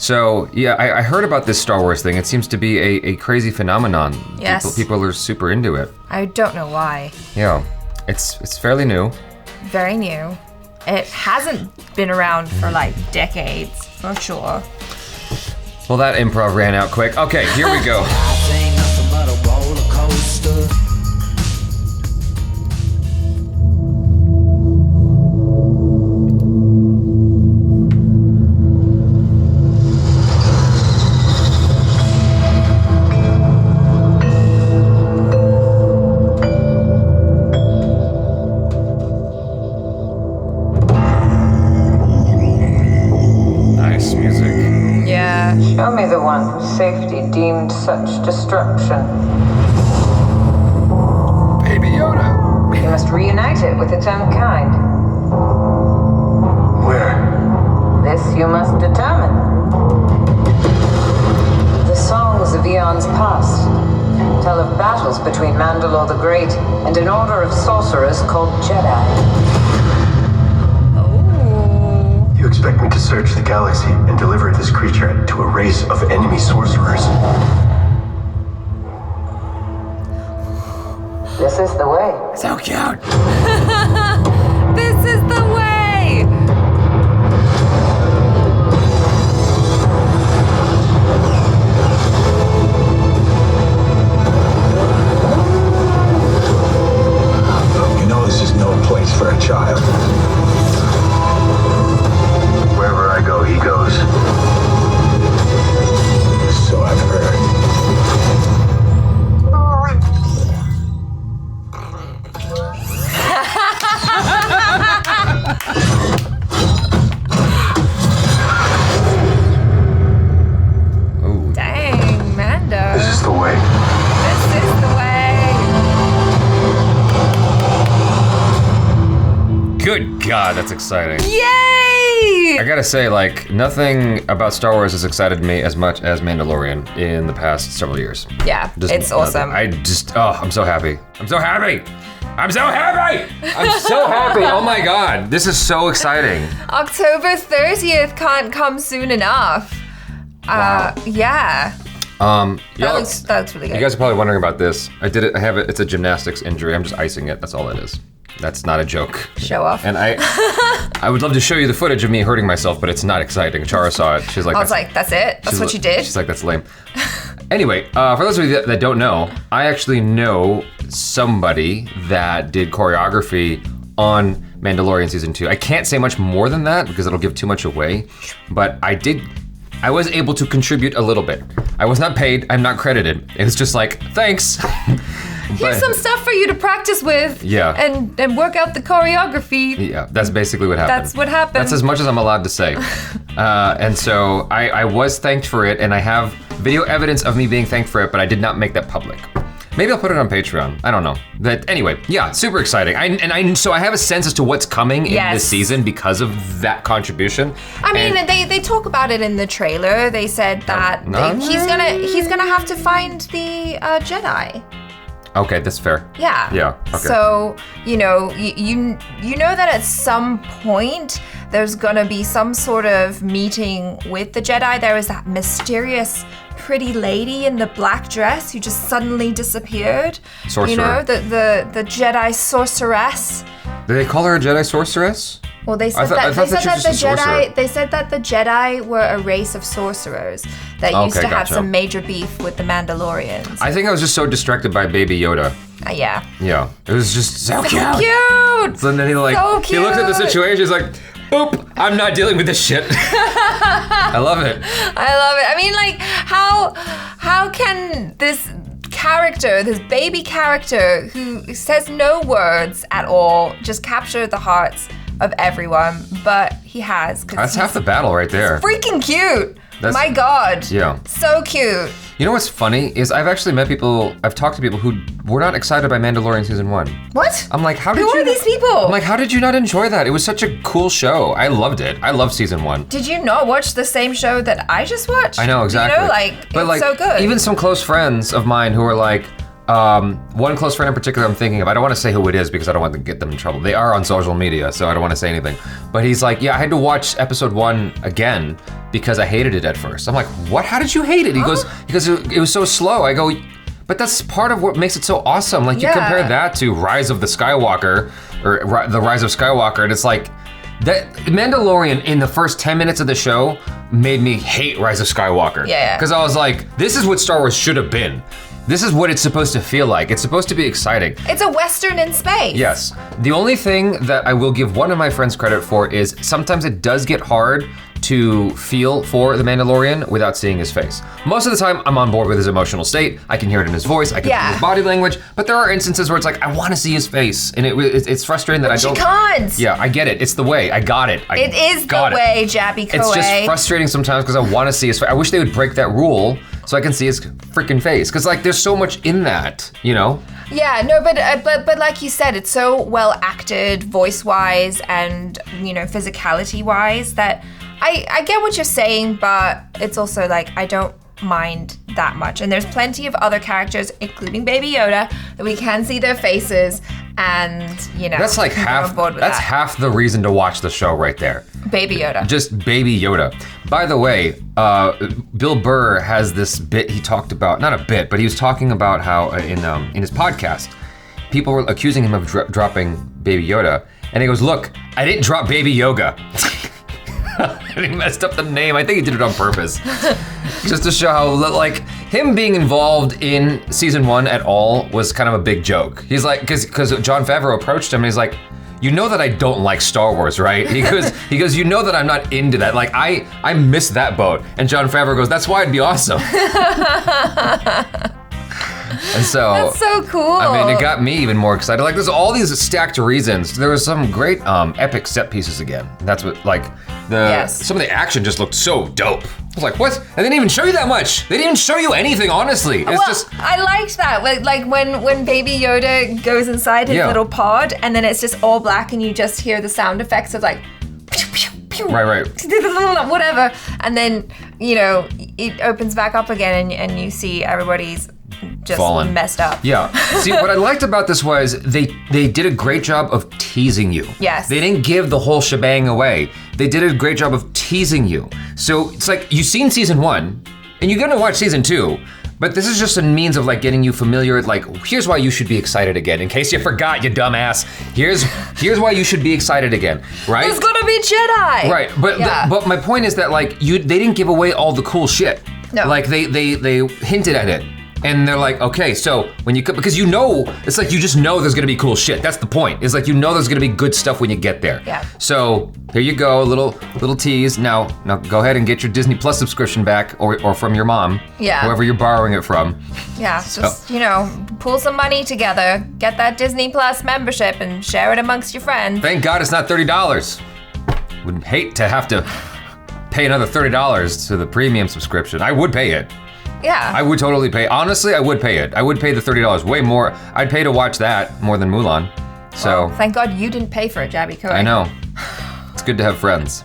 So, yeah, I heard about this Star Wars thing. It seems to be a crazy phenomenon. Yes. People are super into it. I don't know why. Yeah, it's fairly new. Very new. It hasn't been around for like decades, for sure. Well, that improv ran out quick. Okay, here we go. Show me the one whose safety deemed such destruction. Baby Yoda. You must reunite it with its own kind. Where? This you must determine. The songs of eons past tell of battles between Mandalore the Great and an order of sorcerers called Jedi. You expect me to search the galaxy and deliver this creature to a race of enemy sorcerers? This is the way. So cute. This is the way! You know this is no place for a child. Wherever I go, he goes. So I've heard. Ooh. Dang, Mando. This is the way. This is the way. Good God, that's exciting. Yay! I gotta say, like, nothing about Star Wars has excited me as much as Mandalorian in the past several years. Yeah, it's awesome. I'm so happy. I'm so happy. I'm so happy. I'm so happy. Oh my God, this is so exciting. October 30th can't come soon enough. Wow. Yeah. That looks really good. You guys are probably wondering about this. I did it. I have it. It's a gymnastics injury. I'm just icing it. That's all it is. That's not a joke. Show off. And I would love to show you the footage of me hurting myself, but it's not exciting. Achara saw it. She's like, I was like, that's it? That's what you did? She's like, that's lame. Anyway, for those of you that don't know, I actually know somebody that did choreography on Mandalorian Season 2. I can't say much more than that because it'll give too much away, but I was able to contribute a little bit. I was not paid, I'm not credited. It was just like, thanks. Here's some stuff for you to practice with. Yeah. And work out the choreography. Yeah, that's basically what happened. That's what happened. That's as much as I'm allowed to say. And so I was thanked for it, and I have video evidence of me being thanked for it, but I did not make that public. Maybe I'll put it on Patreon. I don't know. But anyway, yeah, super exciting. So I have a sense as to what's coming in this season because of that contribution. I mean, they talk about it in the trailer. They said that he's gonna have to find the Jedi. Okay, that's fair. Yeah. Yeah. Okay. So you know that at some point there's gonna be some sort of meeting with the Jedi. There was that mysterious pretty lady in the black dress who just suddenly disappeared. Sorcerer. You know, the Jedi sorceress. Did they call her a Jedi sorceress? Well, they said that the Jedi were a race of sorcerers that used to have some major beef with the Mandalorians. I think I was just so distracted by Baby Yoda. Yeah. Yeah, it was just so cute. Cute. So then he looked at the situation. He's like, boop, I'm not dealing with this shit. I love it. I mean, like, how can this character, this baby character who says no words at all, just capture the hearts of everyone? But he has. That's half the battle right there. Freaking cute. My God. Yeah. So cute. You know what's funny is I've talked to people who were not excited by Mandalorian Season 1. What? I'm like, Who are these people? I'm like, how did you not enjoy that? It was such a cool show. I loved it. I loved Season 1. Did you not watch the same show that I just watched? I know, exactly. You know, it's so good. Even some close friends of mine who were like, one close friend in particular I'm thinking of, I don't want to say who it is because I don't want to get them in trouble. They are on social media, so I don't want to say anything. But he's like, yeah, I had to watch episode 1 again because I hated it at first. I'm like, what? How did you hate it? He goes, because it was so slow. I go, but that's part of what makes it so awesome. Like you compare that to Rise of the Skywalker, or the Rise of Skywalker, and it's like, that Mandalorian in the first 10 minutes of the show made me hate Rise of Skywalker. Yeah. Because I was like, this is what Star Wars should have been. This is what it's supposed to feel like. It's supposed to be exciting. It's a Western in space. Yes. The only thing that I will give one of my friends credit for is sometimes it does get hard to feel for the Mandalorian without seeing his face. Most of the time, I'm on board with his emotional state. I can hear it in his voice. I can see his body language. But there are instances where it's like, I want to see his face, and it's frustrating that I don't. You can't. Yeah, I get it. It's the way. I got it. It is the way, Jaby Koay. It's just frustrating sometimes because I want to see his face. I wish they would break that rule so I can see his freaking face. Because like, there's so much in that, you know? Yeah, no, but like you said, it's so well acted, voice-wise, and physicality-wise that. I get what you're saying, but it's also like, I don't mind that much. And there's plenty of other characters, including Baby Yoda, that we can see their faces, and that's like half the reason to watch the show right there. Baby Yoda. Just Baby Yoda. By the way, Bill Burr has this bit he talked about, not a bit, but he was talking about how in his podcast, people were accusing him of dropping Baby Yoda, and he goes, look, I didn't drop Baby Yoga. And he messed up the name. I think he did it on purpose. Just to show how, like, him being involved in season 1 at all was kind of a big joke. He's like, because Jon Favreau approached him and he's like, you know that I don't like Star Wars, right? He goes, you know that I'm not into that. Like, I miss that boat. And Jon Favreau goes, that's why it'd be awesome. And so that's so cool. I mean, it got me even more excited. Like, there's all these stacked reasons. There was some great epic set pieces again. That's what, like, some of the action just looked so dope. I was like, what? And they didn't even show you that much. They didn't even show you anything, honestly. I liked that. Like when Baby Yoda goes inside his little pod, and then it's just all black, and you just hear the sound effects of like, pew, pew, pew, right, whatever, and then it opens back up again, and you see everybody's just fallen, messed up. Yeah. See, what I liked about this was they did a great job of teasing you. Yes. They didn't give the whole shebang away. They did a great job of teasing you. So it's like, you've seen season 1, and you're gonna watch season 2, but this is just a means of like getting you familiar. Like, here's why you should be excited again. In case you forgot, you dumbass. Here's why you should be excited again, right? There's gonna be Jedi. Right, but my point is that like they didn't give away all the cool shit. No. Like they hinted at it. And they're like, okay, so when you, because it's like you just know there's gonna be cool shit. That's the point. It's like there's gonna be good stuff when you get there. Yeah. So here you go, a little tease. Now go ahead and get your Disney Plus subscription back, or from your mom. Yeah. Whoever you're borrowing it from. Yeah, just pull some money together, get that Disney Plus membership, and share it amongst your friends. Thank God it's not $30. Would hate to have to pay another $30 to the premium subscription. I would pay it. Yeah. I would totally pay. Honestly, I would pay it. I would pay the $30, way more. I'd pay to watch that more than Mulan. So. Well, thank God you didn't pay for it, Jaby Koay. I know. It's good to have friends.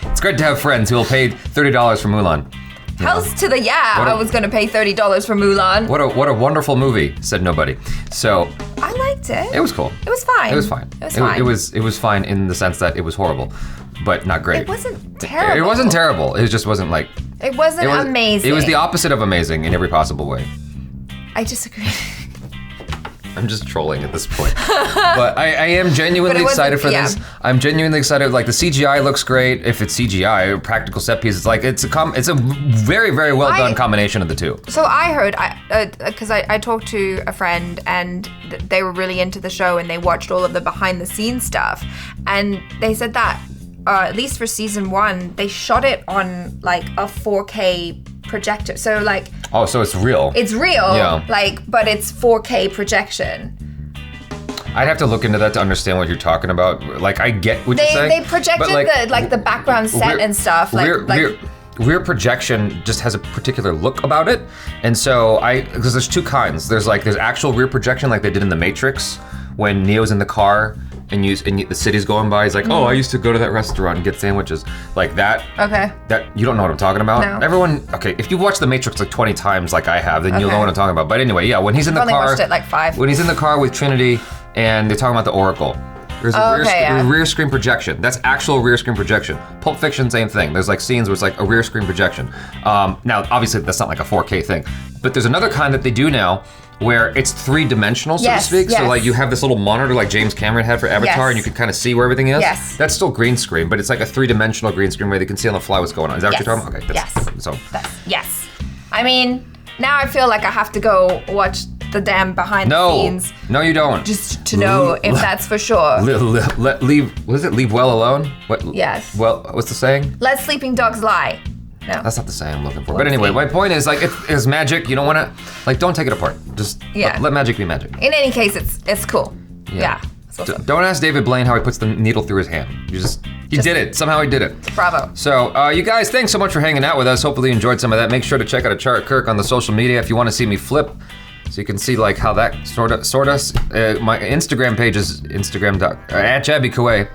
It's great to have friends who will pay $30 for Mulan. Hells to the I was gonna pay $30 for Mulan. What a wonderful movie, said nobody. So. I liked it. It was cool. It was fine. It was fine. It was fine in the sense that it was horrible, but not great. It wasn't terrible. It wasn't terrible. It just wasn't like. It wasn't amazing. It was the opposite of amazing in every possible way. I disagree. I'm just trolling at this point. But I am genuinely excited for this. I'm genuinely excited. Like, the CGI looks great. If it's CGI, practical set pieces, like it's a very, very well done combination of the two. So I heard, because I talked to a friend, and they were really into the show, and they watched all of the behind the scenes stuff, and they said that at least for season 1, they shot it on like a 4K projector. So like. Oh, so it's real. It's real. Yeah. Like, but it's 4K projection. I'd have to look into that to understand what you're talking about. Like, I get what you're saying. They projected the background set and stuff. Rear projection just has a particular look about it, and so because there's two kinds. There's actual rear projection, like they did in The Matrix when Neo's in the car and the city's going by. He's like, oh, I used to go to that restaurant and get sandwiches. Like that. Okay. That you don't know what I'm talking about. No. Everyone. Okay, if you've watched The Matrix like 20 times, like I have, then you'll know Okay. what I'm talking about. But anyway, yeah, when he's in the I've only car, watched it like 5. when he's in the car with Trinity, and they're talking about the Oracle. There's a rear screen projection. That's actual rear screen projection. Pulp Fiction, same thing. There's like scenes where it's like a rear screen projection. Now, obviously, that's not like a 4K thing, but there's another kind that they do now where it's 3-dimensional, so to speak. Yes. So like you have this little monitor like James Cameron had for Avatar, Yes. and you can kind of see where everything is. Yes. That's still green screen, but it's like a 3-dimensional green screen where they can see on the fly what's going on. Is that what you're talking about? Okay. Yes. So. Yes. I mean, now I feel like I have to go watch the damn behind the scenes. No, you don't. Just to know if that's for sure. Leave well alone? What? Yes. Well, what's the saying? Let sleeping dogs lie. No. That's not the saying I'm looking for. But anyway, my point is like it's magic. You don't want to like don't take it apart. Just let magic be magic. In any case, it's cool. Yeah. It's awesome. Don't ask David Blaine how he puts the needle through his hand. He did it. Somehow he did it. Bravo. So you guys, thanks so much for hanging out with us. Hopefully you enjoyed some of that. Make sure to check out Achara KIRK on the social media if you want to see me flip. So you can see like how that sort of. My Instagram page is at Jaby Koay.